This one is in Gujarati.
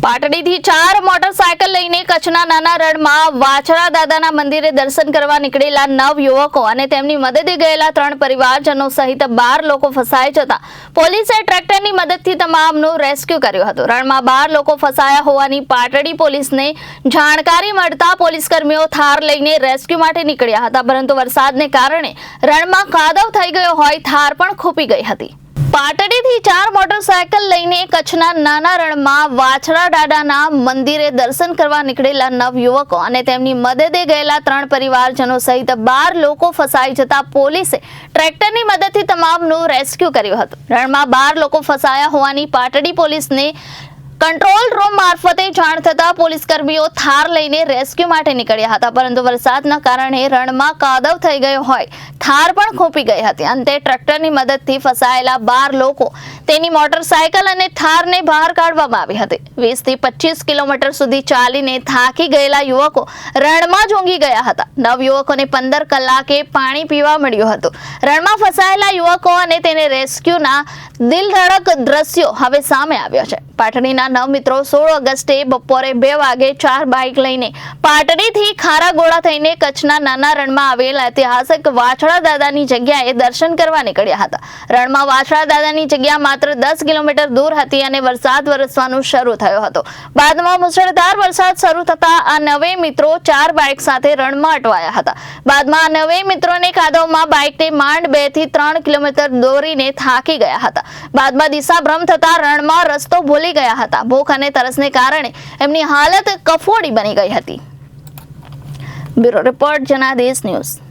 પાટડીથી 4 મોટરસાયકલ લઈને કચ્છના નાના રણમાં વાછરા દાદાના મંદિરે દર્શન કરવા નીકળેલા 9 યુવકો અને તેમની મદદે ગયેલા 3 પરિવારજનો સહિત 12 લોકો ફસાઈ જતા પોલીસે ટ્રેક્ટરની મદદથી તમામનું રેસ્ક્યુ કર્યું હતું। રણમાં 12 લોકો ફસાયા હોવાની પાટડી પોલીસને જાણકારી મળતા પોલીસકર્મીઓ થાર લઈને રેસ્ક્યુ માટે નીકળ્યા હતા, પરંતુ વરસાદને કારણે રણમાં કાદવ થઈ ગયો હોય થાર પણ ખૂંપી ગઈ હતી। પાટડીથી 4 મોટરસાયકલ લઈને કચ્છના નાના રણમાં વાછરા દાદાના મંદિરે દર્શન કરવા નીકળેલા 9 યુવકો અને તેમની મદદે ગયેલા 3 પરિવારજનો સહિત 12 લોકો ફસાઈ જતા પોલીસે ટ્રેક્ટરની મદદથી તમામનું રેસ્ક્યુ કર્યું હતું। રણમાં 12 લોકો ફસાયા હોવાની પાટડી પોલીસને કંટ્રોલ રૂમ મારફતે જાણ થતા પોલીસકર્મીઓ થાર લઈને રેસ્ક્યુ માટે નીકળ્યા હતા, પરંતુ વરસાદના કારણે રણમાં કાદવ થઈ ગયો હોય થાર પણ ખૂંપી ગઈ હતી। અંતે ટ્રેક્ટરની મદદથી ફસાયેલા 12 લોકો તેની મોટરસાયકલ અને થારને બહાર કાઢવામાં આવી હતી। 20 થી 25 કિલોમીટર સુધી ચાલીને થાકી ગયેલા યુવકો રણમાં જ ઊંઘી ગયા હતા। 9 યુવકોને 15 કલાકે પાણી પીવા મળ્યું હતું। રણમાં ફસાયેલા યુવકો અને તેને રેસ્ક્યુના દિલધડક દ્રશ્યો હવે સામે આવ્યા છે। પાટડીના 9 મિત્રો 16 ઓગસ્ટે બપોરે 2 વાગે 4 બાઇક લઈને પાટડીથી ખારાગોળા થઈને કચ્છના નાના રણમાં આવેલ ઐતિહાસિક વાછરા દાદાની જગ્યાએ દર્શન કરવા નીકળ્યા હતા। રણમાં વાછરા દાદાની જગ્યા માત્ર 10 કિલોમીટર દૂર હતી અને વરસાદ વરસવાનું શરૂ થયો હતો। બાદમાં મુશળધાર વરસાદ શરૂ થતા આ 9 મિત્રો 4 બાઇક સાથે રણમાં અટવાયા હતા। બાદમાં આ 9 મિત્રોને કાદવમાં બાઇકને માંડ 2 થી 3 કિલોમીટર દોરીને થાકી ગયા હતા। બાદમાં દિશાભ્રમ થતા રણમાં રસ્તો ભૂલી ગયા હતા। ભૂખ અને તરસને કારણે એમની હાલત કફોડી બની ગઈ હતી। Bureau report Janadesh news.